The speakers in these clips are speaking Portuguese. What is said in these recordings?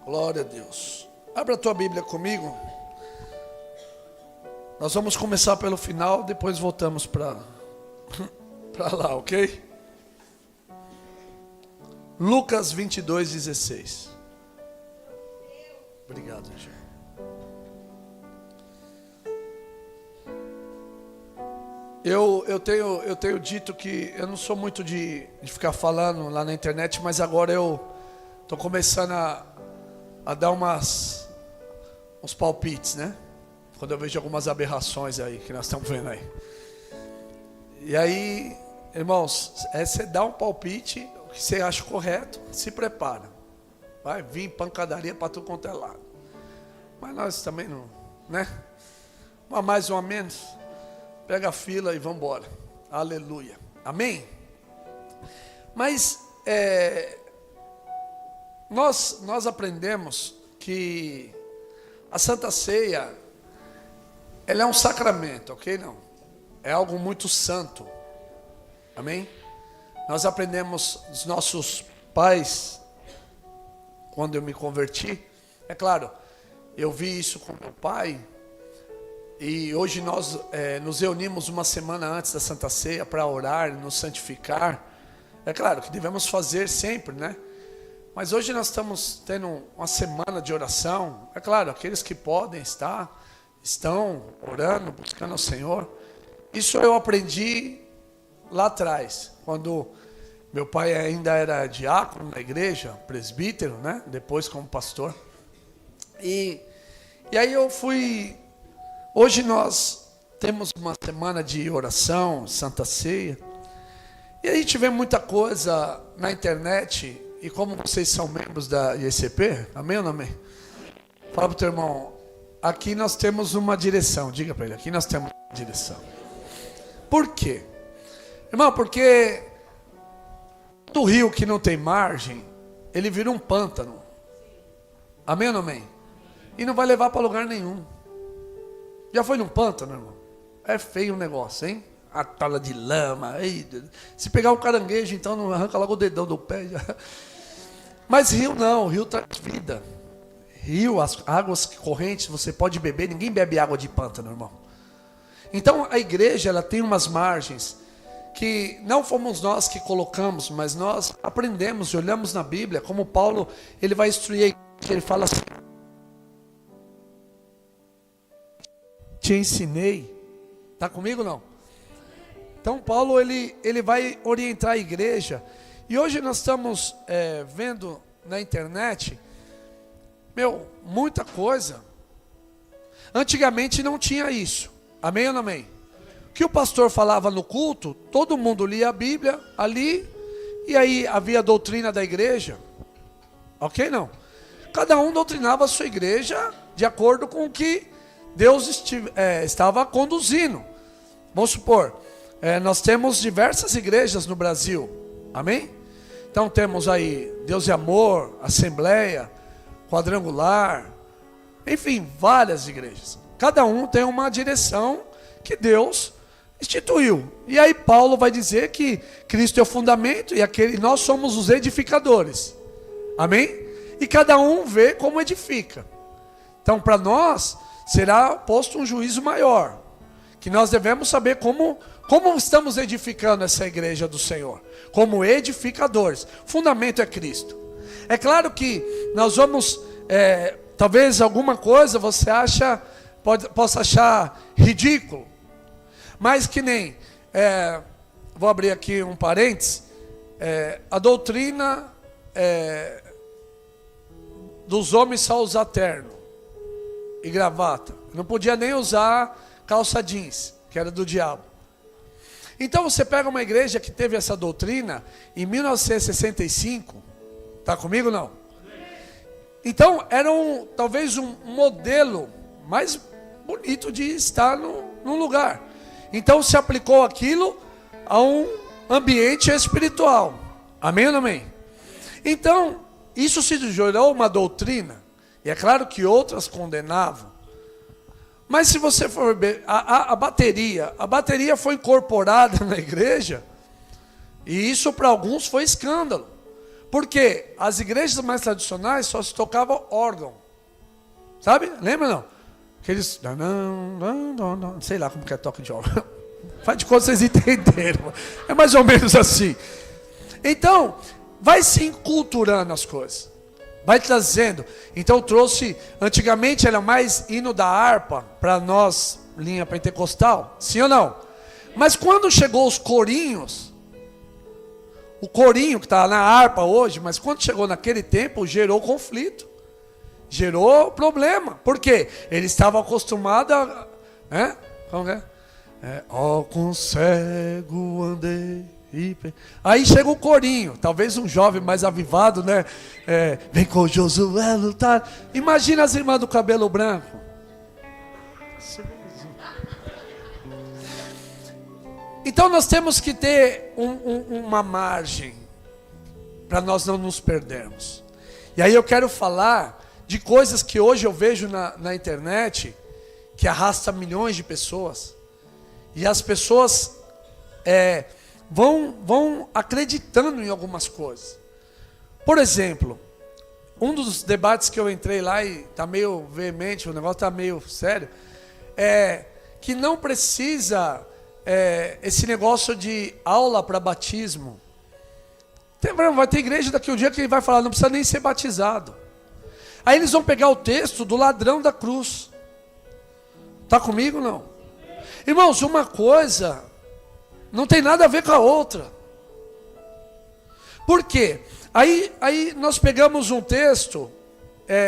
Glória a Deus. Abra a tua Bíblia comigo. Nós vamos começar pelo final, depois voltamos para lá, ok? Lucas 22:16. Obrigado, gente. Eu tenho dito que eu não sou muito de ficar falando lá na internet, mas agora eu estou começando a dar uns palpites, né? Quando eu vejo algumas aberrações aí, que nós estamos vendo aí. E aí, irmãos, você dá um palpite, o que você acha correto, se prepara. Vai vir pancadaria para tudo quanto é lado. Mas nós também não, né? Uma mais, uma menos. Pega a fila e vamos embora. Aleluia. Amém? Mas nós aprendemos que a Santa Ceia, ela é um sacramento, ok? Não. É algo muito santo. Amém? Nós aprendemos dos nossos pais, quando eu me converti. É claro, eu vi isso com meu pai. E hoje nós nos reunimos uma semana antes da Santa Ceia para orar, nos santificar. É claro que devemos fazer sempre, né? Mas hoje nós estamos tendo uma semana de oração. É claro, aqueles que podem estão orando, buscando ao Senhor. Isso eu aprendi lá atrás, quando meu pai ainda era diácono na igreja, presbítero, né? Depois como pastor. E aí eu fui... Hoje nós temos uma semana de oração, Santa Ceia. E aí tivemos muita coisa na internet. E como vocês são membros da IECP, amém ou não amém? Fala para o teu irmão, aqui nós temos uma direção. Diga para ele, aqui nós temos uma direção. Por quê? Irmão, porque do rio que não tem margem, ele vira um pântano. Amém ou não amém? E não vai levar para lugar nenhum. Já foi num pântano, irmão? É feio o negócio, hein? A tala de lama. Se pegar um caranguejo, então não arranca logo o dedão do pé. Mas rio não, rio traz vida. Rio, as águas correntes, você pode beber. Ninguém bebe água de pântano, irmão. Então a igreja, ela tem umas margens que não fomos nós que colocamos, mas nós aprendemos e olhamos na Bíblia, como Paulo, ele vai instruir a igreja, ele fala assim: te ensinei. Está comigo não? Então Paulo ele vai orientar a igreja. E hoje nós estamos vendo na internet, muita coisa. Antigamente não tinha isso. Amém ou não amém? O que o pastor falava no culto, todo mundo lia a Bíblia ali, e aí havia a doutrina da igreja. Ok não? Cada um doutrinava a sua igreja de acordo com o que Deus estava conduzindo. Vamos supor, nós temos diversas igrejas no Brasil, amém? Então temos aí Deus e Amor, Assembleia, Quadrangular, enfim, várias igrejas. Cada um tem uma direção que Deus instituiu. E aí Paulo vai dizer que Cristo é o fundamento e nós somos os edificadores, amém? E cada um vê como edifica. Então para nós será posto um juízo maior, que nós devemos saber como estamos edificando essa igreja do Senhor, como edificadores. O fundamento é Cristo. É claro que nós vamos, talvez alguma coisa você possa achar ridículo, mas que nem, vou abrir aqui um parênteses, a doutrina dos homens só usar terno e gravata, não podia nem usar calça jeans, que era do diabo. Então você pega uma igreja que teve essa doutrina em 1965, está comigo ou não? Então era talvez um modelo mais bonito de estar num lugar. Então se aplicou aquilo a um ambiente espiritual, amém ou não amém? Então isso se gerou uma doutrina. E é claro que outras condenavam. Mas se você for ver, a bateria foi incorporada na igreja. E isso para alguns foi escândalo. Porque as igrejas mais tradicionais só se tocava órgão. Sabe? Lembra não? Aqueles... Não sei lá como que é toque de órgão. Faz de conta que vocês entenderam. É mais ou menos assim. Então, vai se enculturando as coisas. Vai trazendo. Então trouxe... Antigamente era mais hino da harpa para nós, linha pentecostal. Sim ou não? Mas quando chegou os corinhos... O corinho que está na harpa hoje, mas quando chegou naquele tempo, gerou conflito. Gerou problema. Por quê? Ele estava acostumado a... Como é? Ó, com cego andei. Aí chega o corinho. Talvez um jovem mais avivado, né? Vem com Josué lutar. Imagina as irmãs do cabelo branco. Então nós temos que ter uma margem para nós não nos perdermos. E aí eu quero falar de coisas que hoje eu vejo na internet, que arrasta milhões de pessoas. E as pessoas vão acreditando em algumas coisas. Por exemplo, um dos debates que eu entrei lá e está meio veemente, o negócio está meio sério, é que não precisa... esse negócio de aula para batismo. Vai ter igreja daqui um dia que ele vai falar, não precisa nem ser batizado. Aí eles vão pegar o texto do ladrão da cruz. Está comigo ou não? Irmãos, uma coisa não tem nada a ver com a outra. Por quê? Aí nós pegamos um texto,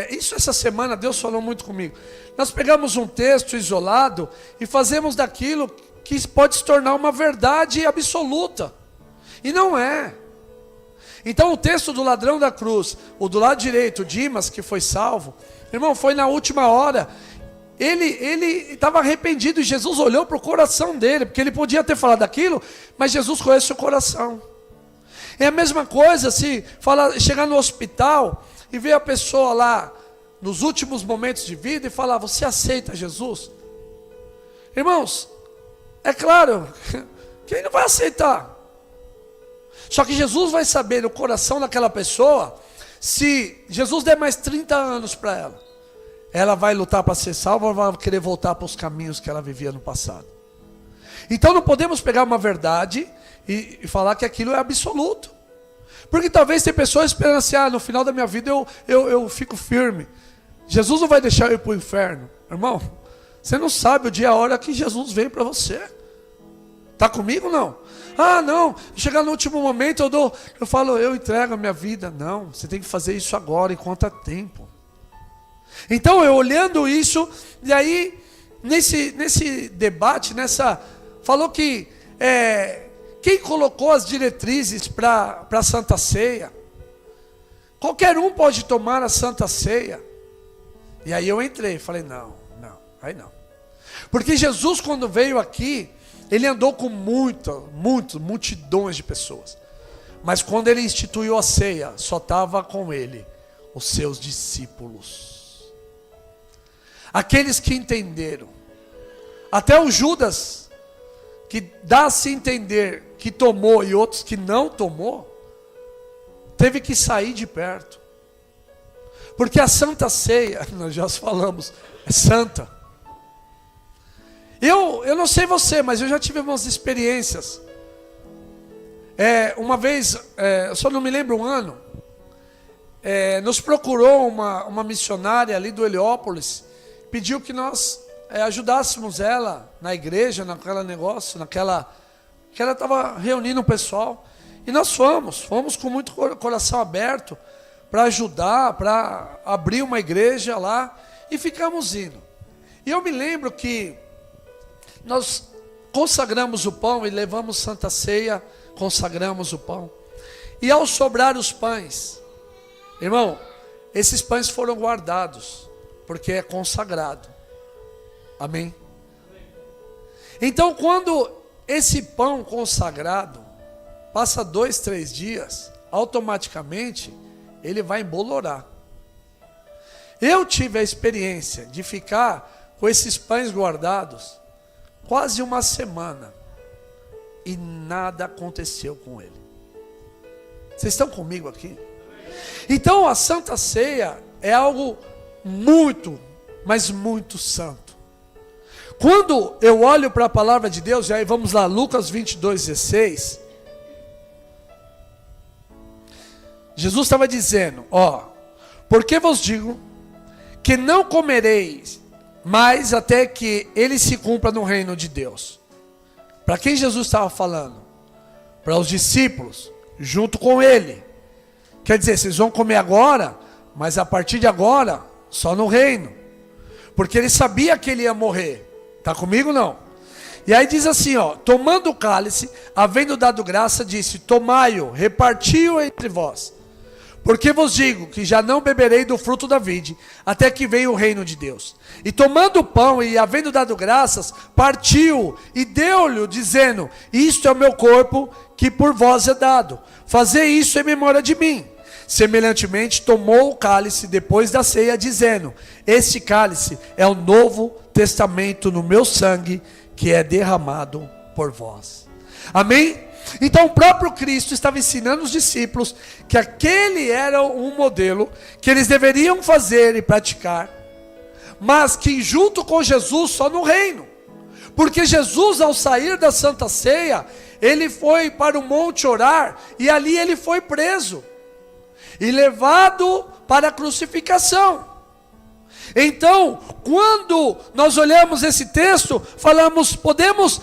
isso essa semana Deus falou muito comigo. Nós pegamos um texto isolado e fazemos daquilo que pode se tornar uma verdade absoluta. E não é. Então o texto do ladrão da cruz, o do lado direito, Dimas, que foi salvo, irmão, foi na última hora. Ele estava arrependido e Jesus olhou para o coração dele, porque ele podia ter falado aquilo, mas Jesus conhece o coração. É a mesma coisa se chegar no hospital e ver a pessoa lá, nos últimos momentos de vida, e falar, você aceita Jesus? Irmãos, é claro, quem não vai aceitar? Só que Jesus vai saber no coração daquela pessoa, se Jesus der mais 30 anos para ela vai lutar para ser salva ou vai querer voltar para os caminhos que ela vivia no passado? Então não podemos pegar uma verdade e falar que aquilo é absoluto. Porque talvez tem pessoas esperando assim, no final da minha vida eu fico firme. Jesus não vai deixar eu ir para o inferno. Irmão, você não sabe o dia e a hora que Jesus vem para você. Está comigo ou não? Não, chegar no último momento eu falo, eu entrego a minha vida. Não, você tem que fazer isso agora, enquanto há tempo. Então eu olhando isso, e aí nesse debate, falou que quem colocou as diretrizes para a Santa Ceia? Qualquer um pode tomar a Santa Ceia. E aí eu entrei, falei, não. Porque Jesus, quando veio aqui, ele andou com multidões de pessoas. Mas quando ele instituiu a ceia, só estava com ele os seus discípulos. Aqueles que entenderam. Até o Judas, que dá-se entender que tomou e outros que não tomou, teve que sair de perto. Porque a Santa Ceia, nós já falamos, é santa. Eu não sei você, mas eu já tive umas experiências. Uma vez, eu só não me lembro o ano, nos procurou uma missionária ali do Heliópolis, pediu que nós ajudássemos ela na igreja, naquele negócio, que ela estava reunindo o pessoal. E nós fomos com muito coração aberto para ajudar, para abrir uma igreja lá, e ficamos indo. E eu me lembro que nós consagramos o pão e levamos Santa Ceia, consagramos o pão. E ao sobrar os pães, irmão, esses pães foram guardados, porque é consagrado. Amém? Então quando esse pão consagrado passa 2, 3 dias, automaticamente ele vai embolorar. Eu tive a experiência de ficar com esses pães guardados quase uma semana e nada aconteceu com ele. Vocês estão comigo aqui? Então a Santa Ceia é algo muito, mas muito santo. Quando eu olho para a palavra de Deus, e aí vamos lá, Lucas 22:16. Jesus estava dizendo, porque vos digo que não comereis mais até que ele se cumpra no reino de Deus. Para quem Jesus estava falando? Para os discípulos, junto com ele. Quer dizer, vocês vão comer agora, mas a partir de agora, só no reino. Porque ele sabia que ele ia morrer. Está comigo não? E aí diz assim, tomando o cálice, havendo dado graça, disse, tomai-o, reparti-o entre vós. Porque vos digo que já não beberei do fruto da vide, até que venha o reino de Deus. E tomando o pão e havendo dado graças, partiu e deu-lhe, dizendo, isto é o meu corpo que por vós é dado. Fazei isso em memória de mim. Semelhantemente tomou o cálice depois da ceia, dizendo, este cálice é o novo testamento no meu sangue, que é derramado por vós. Amém? Então o próprio Cristo estava ensinando os discípulos que aquele era um modelo que eles deveriam fazer e praticar, mas que junto com Jesus só no reino. Porque Jesus, ao sair da Santa Ceia, ele foi para o monte orar e ali ele foi preso e levado para a crucificação. Então, quando nós olhamos esse texto, podemos,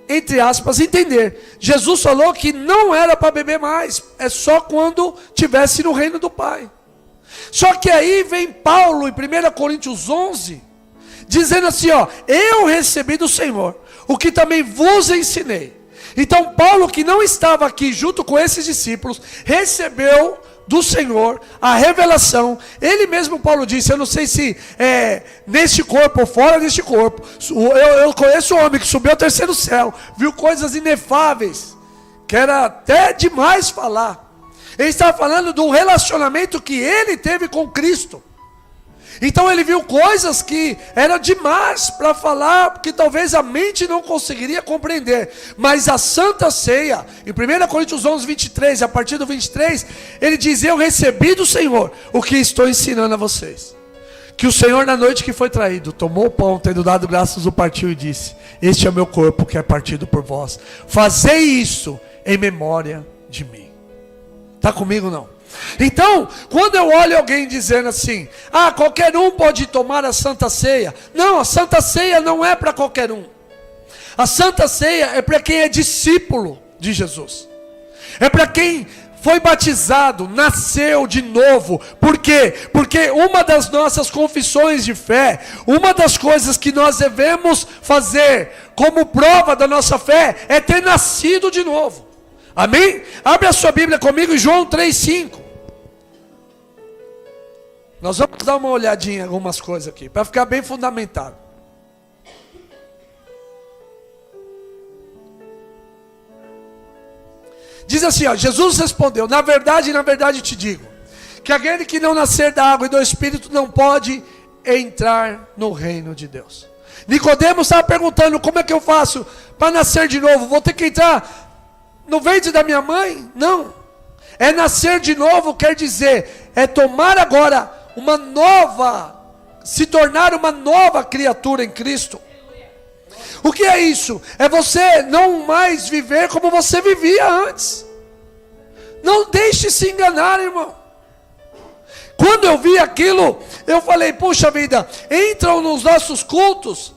entre aspas, entender. Jesus falou que não era para beber mais, é só quando estivesse no reino do Pai. Só que aí vem Paulo em 1 Coríntios 11, dizendo assim, eu recebi do Senhor, o que também vos ensinei. Então Paulo, que não estava aqui junto com esses discípulos, recebeu do Senhor a revelação. Ele mesmo, Paulo disse, eu não sei se é neste corpo ou fora deste corpo, eu conheço um homem que subiu ao terceiro céu, viu coisas inefáveis, que era até demais falar. Ele estava falando do relacionamento que ele teve com Cristo. Então ele viu coisas que eram demais para falar, porque talvez a mente não conseguiria compreender. Mas a Santa Ceia, em 1 Coríntios 11, 23, a partir do 23, ele diz, eu recebi do Senhor o que estou ensinando a vocês. Que o Senhor, na noite que foi traído, tomou o pão, tendo dado graças, o partiu e disse, este é o meu corpo que é partido por vós. Fazei isso em memória de mim. Está comigo não? Então, quando eu olho alguém dizendo assim, qualquer um pode tomar a Santa Ceia. Não, a Santa Ceia não é para qualquer um. A Santa Ceia é para quem é discípulo de Jesus. É para quem foi batizado, nasceu de novo. Por quê? Porque uma das nossas confissões de fé, uma das coisas que nós devemos fazer como prova da nossa fé, é ter nascido de novo. Amém? Abre a sua Bíblia comigo em João 3,5. Nós vamos dar uma olhadinha em algumas coisas aqui, para ficar bem fundamentado. Diz assim, Jesus respondeu, na verdade te digo, que aquele que não nascer da água e do Espírito não pode entrar no reino de Deus. Nicodemos estava perguntando, como é que eu faço para nascer de novo? Vou ter que entrar no ventre da minha mãe? Não. É nascer de novo, quer dizer, é tomar agora se tornar uma nova criatura em Cristo. O que é isso? É você não mais viver como você vivia antes. Não deixe se enganar, irmão. Quando eu vi aquilo, eu falei, puxa vida, entram nos nossos cultos.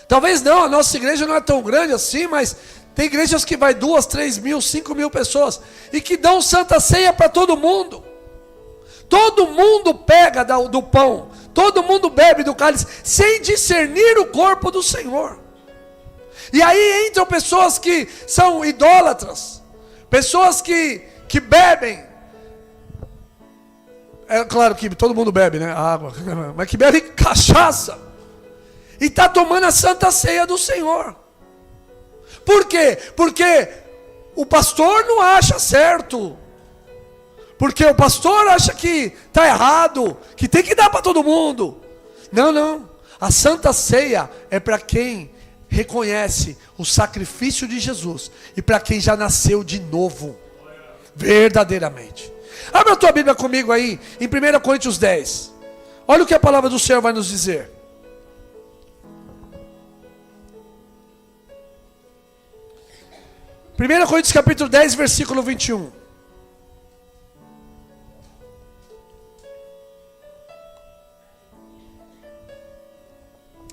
Talvez não, a nossa igreja não é tão grande assim, mas tem igrejas que vai 2, 3 mil, 5 mil pessoas, e que dão Santa Ceia para todo mundo. Todo mundo pega do pão, todo mundo bebe do cálice, sem discernir o corpo do Senhor. E aí entram pessoas que são idólatras, pessoas que bebem. É claro que todo mundo bebe, né? Água, mas que bebe cachaça. E está tomando a Santa Ceia do Senhor. Por quê? Porque o pastor não acha certo. Porque o pastor acha que está errado, que tem que dar para todo mundo. Não. A Santa Ceia é para quem reconhece o sacrifício de Jesus. E para quem já nasceu de novo. Verdadeiramente. Abra a tua Bíblia comigo aí, em 1 Coríntios 10. Olha o que a palavra do Senhor vai nos dizer. 1 Coríntios capítulo 10, versículo 21.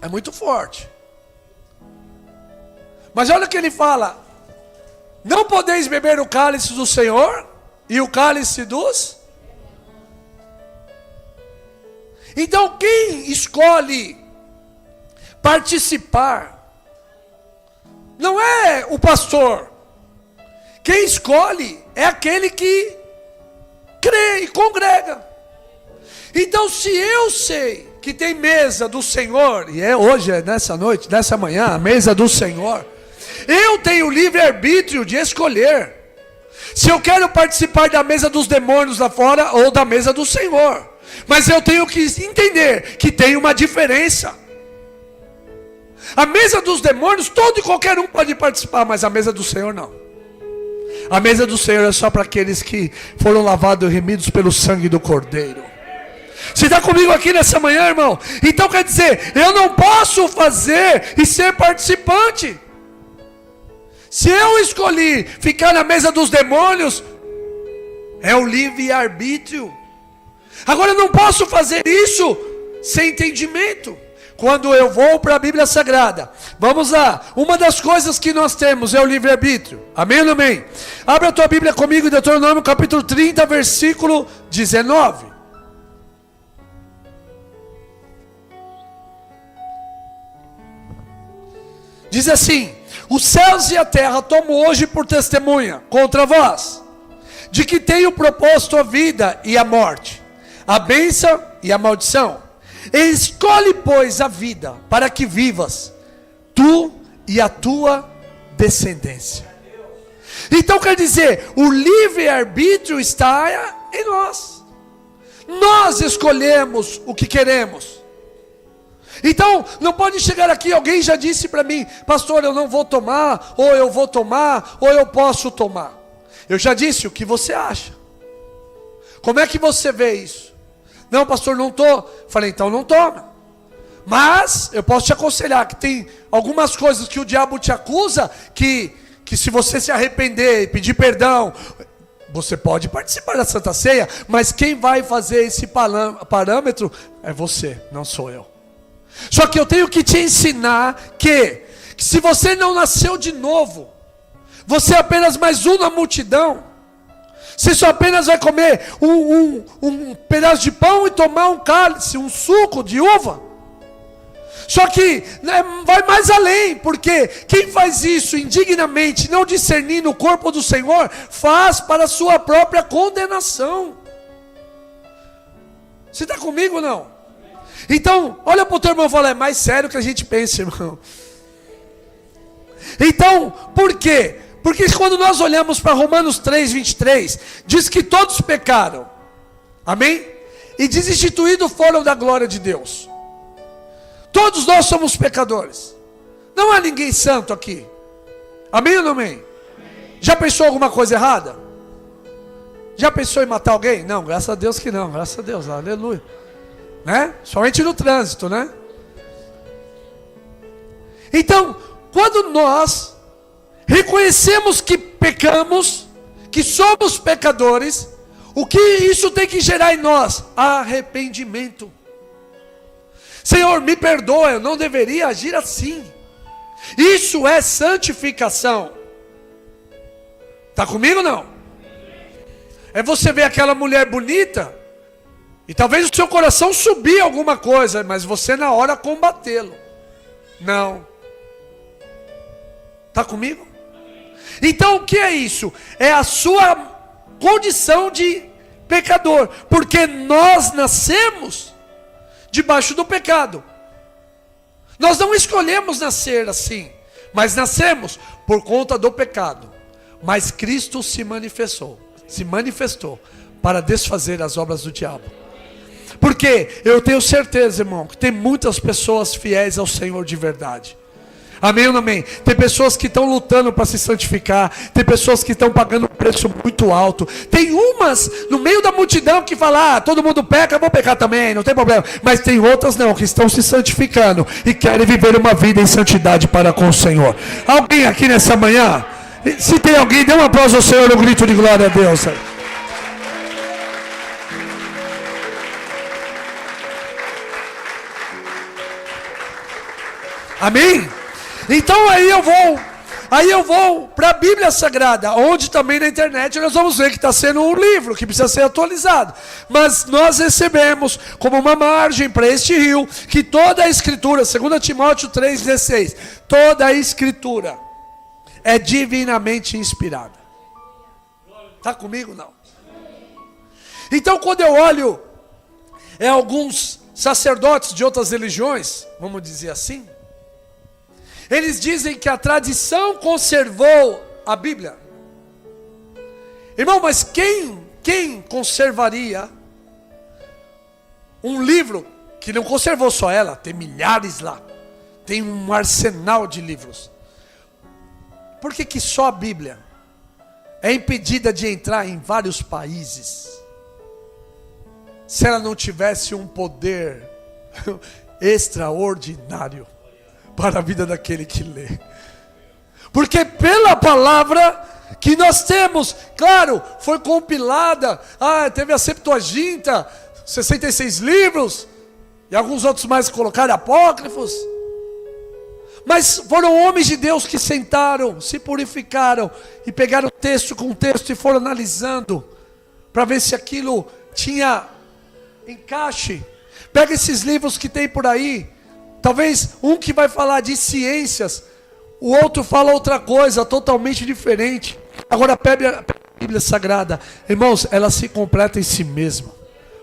É muito forte. Mas olha o que ele fala. Não podeis beber o cálice do Senhor e o cálice dos... Então quem escolhe participar não é o pastor. Quem escolhe é aquele que crê e congrega. Então se eu sei que tem mesa do Senhor, e hoje, nessa noite, nessa manhã, a mesa do Senhor, eu tenho livre-arbítrio de escolher se eu quero participar da mesa dos demônios lá fora ou da mesa do Senhor. Mas eu tenho que entender que tem uma diferença. A mesa dos demônios, todo e qualquer um pode participar, mas a mesa do Senhor não. A mesa do Senhor é só para aqueles que foram lavados e remidos pelo sangue do Cordeiro. Você está comigo aqui nessa manhã, irmão? Então quer dizer, eu não posso fazer e ser participante. Se eu escolhi ficar na mesa dos demônios, é o livre-arbítrio. Agora eu não posso fazer isso sem entendimento. Quando eu vou para a Bíblia Sagrada, vamos lá, uma das coisas que nós temos é o livre-arbítrio. Amém ou não amém? Abra a tua Bíblia comigo em Deuteronômio capítulo 30, versículo 19. Diz assim: os céus e a terra tomo hoje por testemunha contra vós, de que tenho proposto a vida e a morte, a bênção e a maldição. Escolhe, pois, a vida, para que vivas, tu e a tua descendência. Então quer dizer, o livre-arbítrio está em nós. Nós escolhemos o que queremos. Então, não pode chegar aqui, alguém já disse para mim: pastor, eu não vou tomar, ou eu vou tomar, ou eu posso tomar. Eu já disse o que você acha. Como é que você vê isso? Não, pastor, não estou. Falei, então não toma. Mas, eu posso te aconselhar que tem algumas coisas que o diabo te acusa, que se você se arrepender e pedir perdão, você pode participar da Santa Ceia, mas quem vai fazer esse parâmetro é você, não sou eu. Só que eu tenho que te ensinar que se você não nasceu de novo, você é apenas mais um na multidão. Você só apenas vai comer um pedaço de pão e tomar um cálice, um suco de uva. Só que vai mais além, porque quem faz isso indignamente, não discernindo o corpo do Senhor, faz para a sua própria condenação. Você está comigo ou não? Então, olha para o teu irmão e fala: é mais sério que a gente pensa, irmão. Então, por quê? Porque quando nós olhamos para Romanos 3, 23, diz que todos pecaram, amém? E desinstituídos foram da glória de Deus. Todos nós somos pecadores. Não há ninguém santo aqui. Amém ou não amém? Já pensou alguma coisa errada? Já pensou em matar alguém? Não, graças a Deus que não, graças a Deus, aleluia. Né? Somente no trânsito, né? Então, quando nós reconhecemos que pecamos, que somos pecadores, o que isso tem que gerar em nós? Arrependimento. Senhor, me perdoa, eu não deveria agir assim. Isso é santificação. Está comigo ou não? É você ver aquela mulher bonita, e talvez o seu coração subir alguma coisa, mas você na hora combatê-lo. Não. Está comigo? Então o que é isso? É a sua condição de pecador. Porque nós nascemos debaixo do pecado. Nós não escolhemos nascer assim, mas nascemos por conta do pecado. Mas Cristo se manifestou para desfazer as obras do diabo. Porque eu tenho certeza, irmão, que tem muitas pessoas fiéis ao Senhor de verdade. Amém ou não amém? Tem pessoas que estão lutando para se santificar. Tem pessoas que estão pagando um preço muito alto. Tem umas no meio da multidão que falam: todo mundo peca, eu vou pecar também, não tem problema. Mas tem outras não, que estão se santificando e querem viver uma vida em santidade para com o Senhor. Alguém aqui nessa manhã? Se tem alguém, dê um aplauso ao Senhor, um grito de glória a Deus. Amém? Então aí eu vou para a Bíblia Sagrada, onde também na internet nós vamos ver que está sendo um livro que precisa ser atualizado. Mas nós recebemos como uma margem para este rio que toda a Escritura, 2 Timóteo 3,16, toda a Escritura é divinamente inspirada. Está comigo? Não. Então quando eu olho alguns sacerdotes de outras religiões, vamos dizer assim, eles dizem que a tradição conservou a Bíblia. Irmão, mas quem conservaria um livro que não conservou só ela? Tem milhares lá. Tem um arsenal de livros. Por que só a Bíblia é impedida de entrar em vários países? Se ela não tivesse um poder extraordinário para a vida daquele que lê. Porque pela palavra que nós temos, claro, foi compilada, teve a Septuaginta, 66 livros, e alguns outros mais colocaram apócrifos. Mas foram homens de Deus que sentaram, se purificaram, e pegaram texto com texto e foram analisando, para ver se aquilo tinha encaixe. Pega esses livros que tem por aí, talvez um que vai falar de ciências, o outro fala outra coisa totalmente diferente. Agora pega a Bíblia Sagrada, irmãos, ela se completa em si mesma.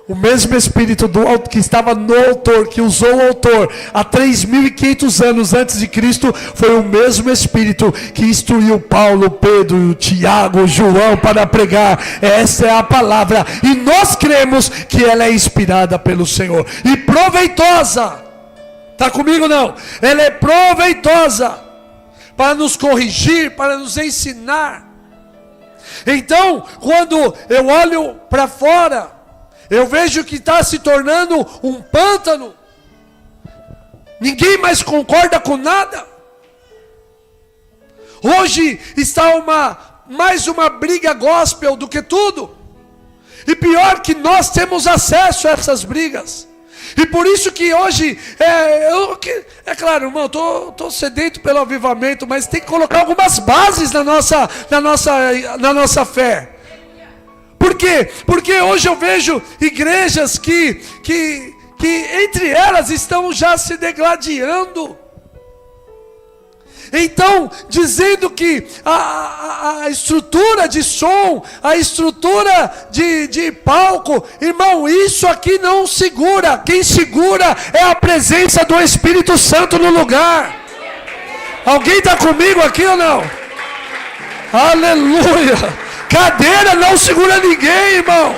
O mesmo Espírito que estava no autor, que usou o autor há 3.500 anos antes de Cristo, foi o mesmo Espírito que instruiu Paulo, Pedro, Tiago, João para pregar. Essa é a palavra, e nós cremos que ela é inspirada pelo Senhor e proveitosa. Está comigo não? Ela é proveitosa para nos corrigir, para nos ensinar. Então, quando eu olho para fora, eu vejo que está se tornando um pântano. Ninguém mais concorda com nada. Hoje está mais uma briga gospel do que tudo. E pior que nós temos acesso a essas brigas. E por isso que hoje, é claro, irmão, estou sedento pelo avivamento, mas tem que colocar algumas bases na nossa fé. Por quê? Porque hoje eu vejo igrejas que entre elas estão já se degladiando. Então, dizendo que a estrutura de som, a estrutura de palco, irmão, isso aqui não segura. Quem segura é a presença do Espírito Santo no lugar. Alguém está comigo aqui ou não? Aleluia! Cadeira não segura ninguém, irmão.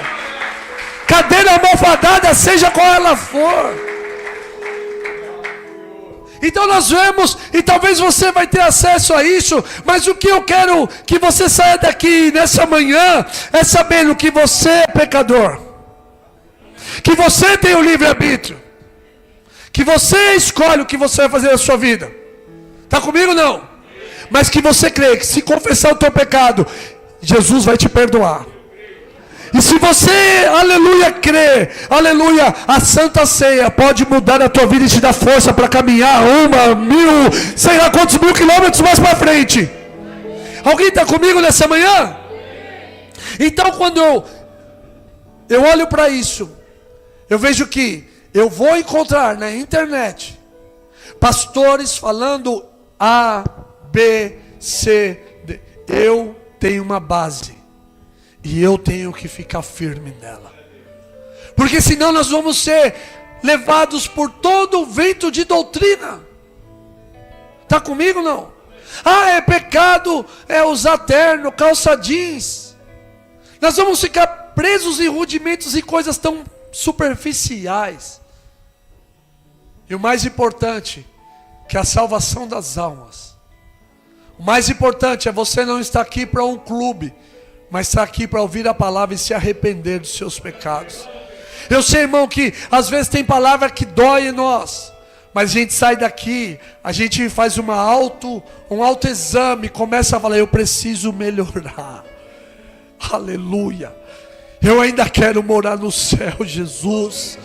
Cadeira almofadada, seja qual ela for. Então nós vemos, e talvez você vai ter acesso a isso, mas o que eu quero que você saia daqui nessa manhã é sabendo que você é pecador, que você tem o livre-arbítrio, que você escolhe o que você vai fazer na sua vida. Está comigo ou não? Mas que você crê que se confessar o teu pecado, Jesus vai te perdoar. E se você, aleluia, crê, aleluia, a Santa Ceia pode mudar a tua vida e te dar força para caminhar 1.000, sei lá quantos mil quilômetros mais para frente. Alguém está comigo nessa manhã? Então quando eu olho para isso, eu vejo que eu vou encontrar na internet pastores falando A, B, C, D. Eu tenho uma base. E eu tenho que ficar firme nela. Porque senão nós vamos ser levados por todo o vento de doutrina. Está comigo não? É pecado, usar terno, calça jeans. Nós vamos ficar presos em rudimentos e coisas tão superficiais. E o mais importante que é a salvação das almas. O mais importante é você não estar aqui para um clube, mas estar aqui para ouvir a palavra e se arrepender dos seus pecados. Eu sei, irmão, que às vezes tem palavra que dói em nós, mas a gente sai daqui, a gente faz um autoexame, começa a falar, eu preciso melhorar. Aleluia. Eu ainda quero morar no céu, Jesus.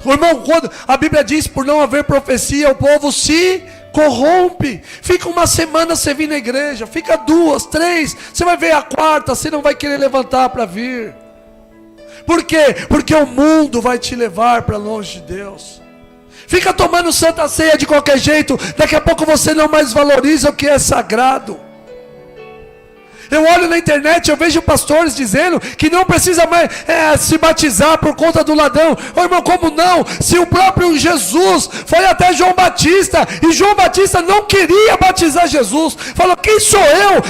Irmão, quando a Bíblia diz, por não haver profecia, o povo se corrompe. Fica uma semana você vir na igreja, fica 2, 3, você vai ver a 4ª, você não vai querer levantar para vir. Por quê? Porque o mundo vai te levar para longe de Deus. Fica tomando santa ceia de qualquer jeito, daqui a pouco você não mais valoriza o que é sagrado. Eu olho na internet, eu vejo pastores dizendo que não precisa mais se batizar por conta do ladrão. Ô irmão, como não? Se o próprio Jesus foi até João Batista, e João Batista não queria batizar Jesus, falou, quem sou eu?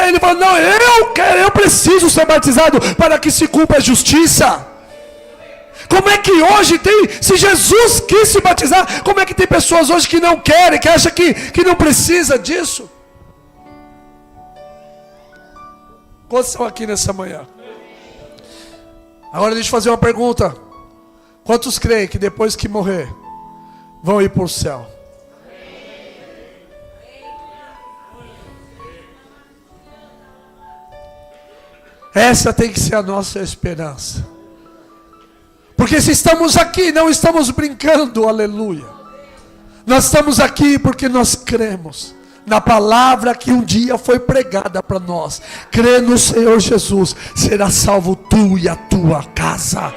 Ele falou, não, eu preciso ser batizado para que se cumpra a justiça. Como é que hoje tem, se Jesus quis se batizar, como é que tem pessoas hoje que não querem, que acham que não precisa disso? Quantos estão aqui nessa manhã? Agora deixa eu fazer uma pergunta. Quantos creem que depois que morrer vão ir para o céu? Essa tem que ser a nossa esperança. Porque se estamos aqui, não estamos brincando, aleluia. Nós estamos aqui porque nós cremos na palavra que um dia foi pregada para nós. Crê no Senhor Jesus, será salvo tu e a tua casa.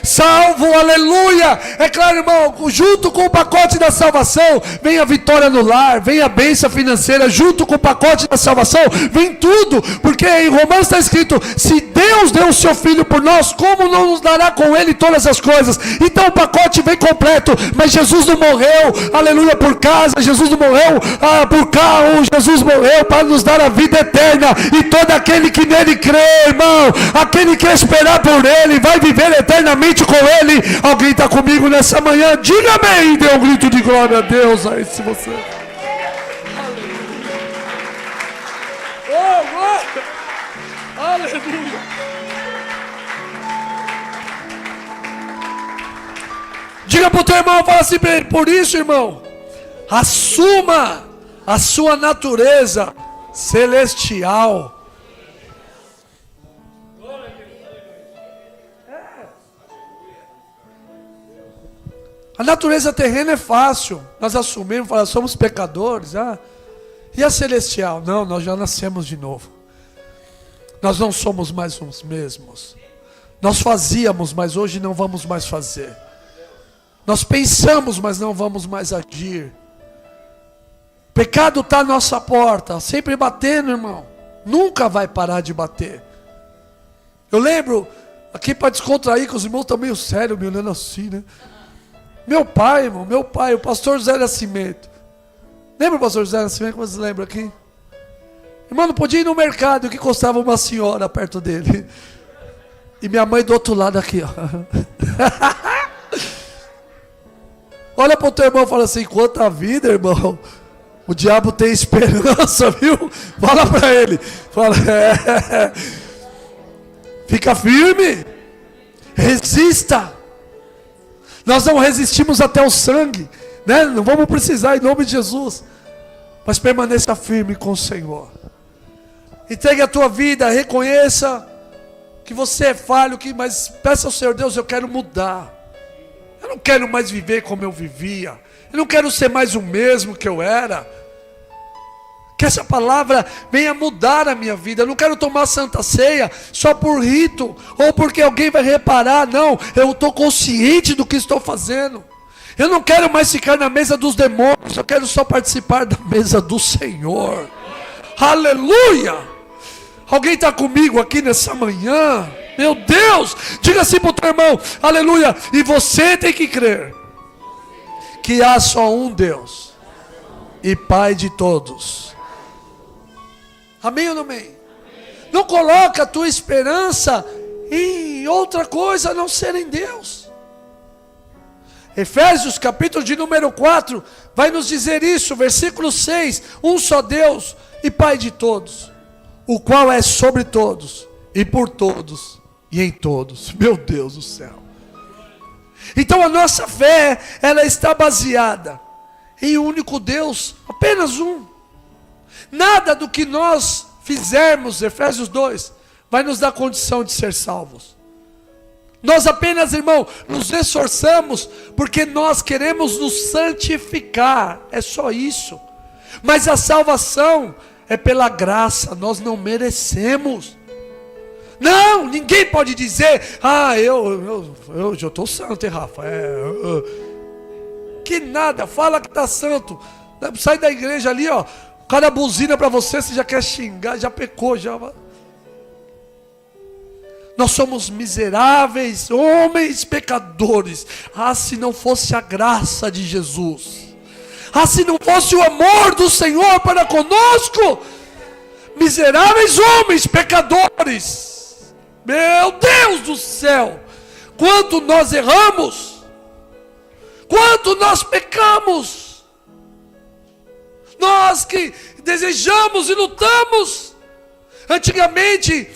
Salvo, aleluia. É claro, irmão, junto com o pacote da salvação vem a vitória no lar, vem a bênção financeira. Junto com o pacote da salvação vem tudo, porque em Romanos está escrito, se Deus deu o seu Filho por nós, como não nos dará com Ele todas as coisas? Então o pacote vem completo. Mas Jesus não morreu, aleluia, por casa. Jesus não morreu por carro. Jesus morreu para nos dar a vida eterna. E todo aquele que nele crê, irmão, aquele que esperar por Ele, vai viver eternamente com Ele. Alguém está comigo nessa manhã? Diga amém, dê um grito de glória a Deus aí, se você... Oh, glória! Aleluia! Diga para o teu irmão, fala assim para ele, por isso, irmão, assuma a sua natureza celestial. A natureza terrena é fácil, nós assumimos, falamos, somos pecadores. E a celestial? Não, nós já nascemos de novo. Nós não somos mais os mesmos. Nós fazíamos, mas hoje não vamos mais fazer. Nós pensamos, mas não vamos mais agir. O pecado está à nossa porta, sempre batendo, irmão. Nunca vai parar de bater. Eu lembro, aqui para descontrair, que os irmãos estão meio sérios, me olhando assim, né? Meu pai, irmão, o pastor José Nascimento. Lembra o pastor José Nascimento? Como vocês lembram aqui? Irmão, não podia ir no mercado que custava uma senhora perto dele. E minha mãe do outro lado aqui, ó. Olha para o teu irmão e fala assim, quanto a vida, irmão, o diabo tem esperança, viu? Fala para ele. Fala, fica firme. Resista. Nós não resistimos até o sangue, né? Não vamos precisar em nome de Jesus. Mas permaneça firme com o Senhor. Entregue a tua vida, reconheça que você é falho, mas peça ao Senhor, Deus, eu quero mudar. Eu não quero mais viver como eu vivia. Eu não quero ser mais o mesmo que eu era. Que essa palavra venha mudar a minha vida. Eu não quero tomar santa ceia só por rito, ou porque alguém vai reparar. Não, eu estou consciente do que estou fazendo. Eu não quero mais ficar na mesa dos demônios. Eu quero só participar da mesa do Senhor. Aleluia! Alguém está comigo aqui nessa manhã? Meu Deus! Diga assim para o teu irmão, aleluia! E você tem que crer que há só um Deus e Pai de todos. Amém ou não amém? Não coloca a tua esperança em outra coisa a não ser em Deus. Efésios capítulo de número 4, vai nos dizer isso, versículo 6, um só Deus e Pai de todos, o qual é sobre todos, e por todos, e em todos. Meu Deus do céu. Então a nossa fé, ela está baseada em um único Deus, apenas um. Nada do que nós fizermos, Efésios 2, vai nos dar condição de ser salvos. Nós apenas, irmão, nos esforçamos porque nós queremos nos santificar. É só isso. Mas a salvação é pela graça, nós não merecemos. Não, ninguém pode dizer, eu já estou santo, hein, Rafa? Que nada, fala que está santo. Sai da igreja ali, ó. O cara buzina para você, você já quer xingar, já pecou, já. Nós somos miseráveis, homens pecadores. Se não fosse a graça de Jesus. Se não fosse o amor do Senhor para conosco. Miseráveis homens pecadores. Meu Deus do céu. Quanto nós erramos. Quanto nós pecamos. Nós que desejamos e lutamos. Antigamente,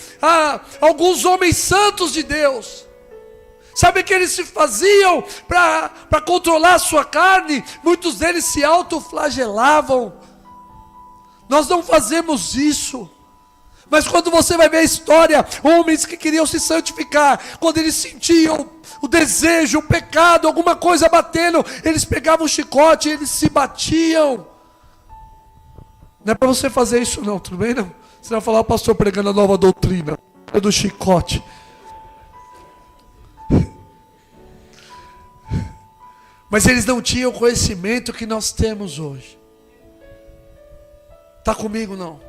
alguns homens santos de Deus, sabe que eles se faziam para controlar a sua carne? Muitos deles se autoflagelavam. Nós não fazemos isso. Mas quando você vai ver a história, homens que queriam se santificar, quando eles sentiam o desejo, o pecado, alguma coisa batendo, eles pegavam o chicote e eles se batiam. Não é para você fazer isso não, tudo bem não? Você vai falar, o pastor pregando a nova doutrina. É do chicote. Mas eles não tinham o conhecimento que nós temos hoje. Está comigo não?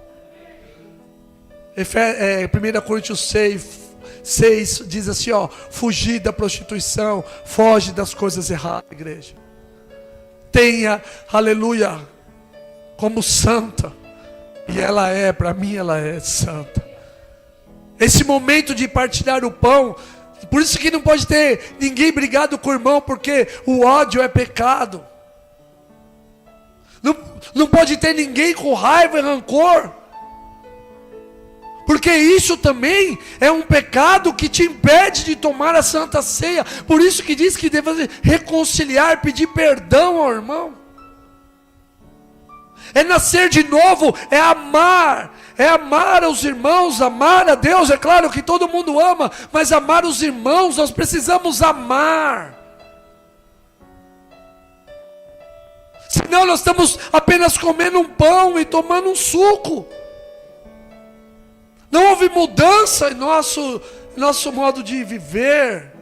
1 Coríntios 6 diz assim, ó. Fugir da prostituição. Foge das coisas erradas, igreja. Tenha, aleluia, como santa. E ela é, para mim ela é santa. Esse momento de partilhar o pão, por isso que não pode ter ninguém brigado com o irmão, porque o ódio é pecado. Não pode ter ninguém com raiva e rancor, porque isso também é um pecado que te impede de tomar a Santa Ceia. Por isso que diz que deve reconciliar, pedir perdão ao irmão. É nascer de novo, é amar os irmãos, amar a Deus. É claro que todo mundo ama, mas amar os irmãos, nós precisamos amar. Senão nós estamos apenas comendo um pão e tomando um suco. Não houve mudança em nosso modo de viver,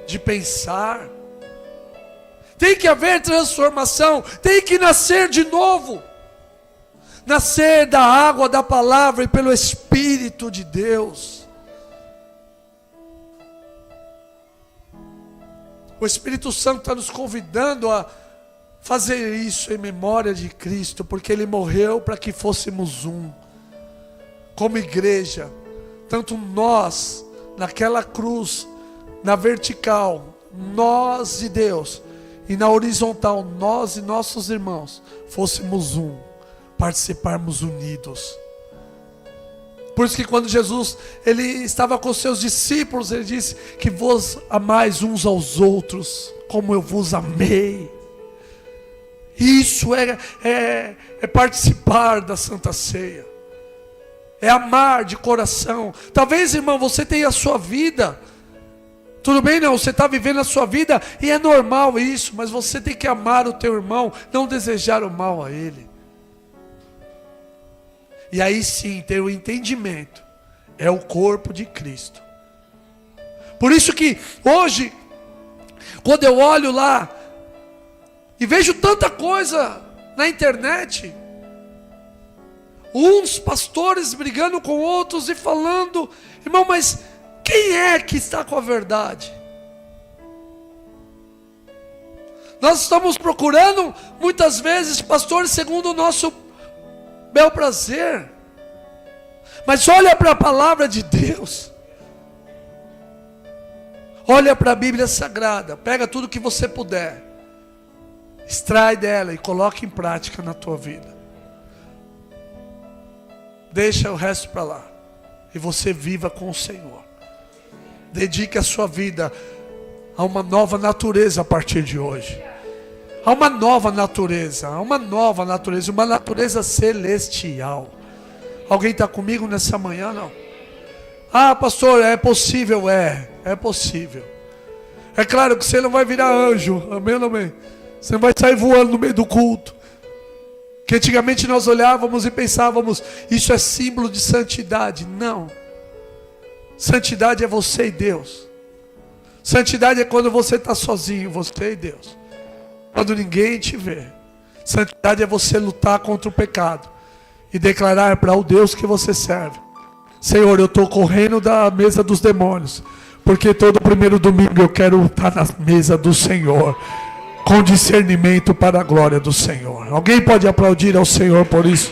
de pensar. Tem que haver transformação, tem que nascer de novo. Nascer da água, da palavra e pelo Espírito de Deus. O Espírito Santo está nos convidando a fazer isso em memória de Cristo, porque Ele morreu para que fôssemos um. Como igreja, tanto nós, naquela cruz, na vertical, nós e Deus, e na horizontal, nós e nossos irmãos, fôssemos um, participarmos unidos. Por isso que quando Jesus, Ele estava com seus discípulos, Ele disse que vos amais uns aos outros, como eu vos amei. Isso é participar da Santa Ceia, é amar de coração. Talvez, irmão, você tenha a sua vida, tudo bem, não, você está vivendo a sua vida e é normal isso, mas você tem que amar o teu irmão, não desejar o mal a ele. E aí sim, ter o entendimento, é o corpo de Cristo. Por isso que hoje, quando eu olho lá, e vejo tanta coisa na internet, uns pastores brigando com outros e falando, irmão, mas quem é que está com a verdade? Nós estamos procurando muitas vezes pastores segundo o nosso bel prazer, mas olha para a palavra de Deus. Olha para a Bíblia Sagrada, pega tudo que você puder, extrai dela e coloque em prática na tua vida. Deixa o resto para lá e você viva com o Senhor. Dedique a sua vida a uma nova natureza a partir de hoje. Há uma nova natureza, uma natureza celestial. Alguém está comigo nessa manhã, não? Ah, pastor, é possível? É possível. É claro que você não vai virar anjo, amém ou amém? Você não vai sair voando no meio do culto. Que antigamente nós olhávamos e pensávamos, isso é símbolo de santidade. Não. Santidade é você e Deus. Santidade é quando você está sozinho, você e Deus. Quando ninguém te vê. Santidade é você lutar contra o pecado e declarar para o Deus que você serve: Senhor, eu estou correndo da mesa dos demônios, porque todo primeiro domingo eu quero estar na mesa do Senhor, com discernimento para a glória do Senhor. Alguém pode aplaudir ao Senhor por isso?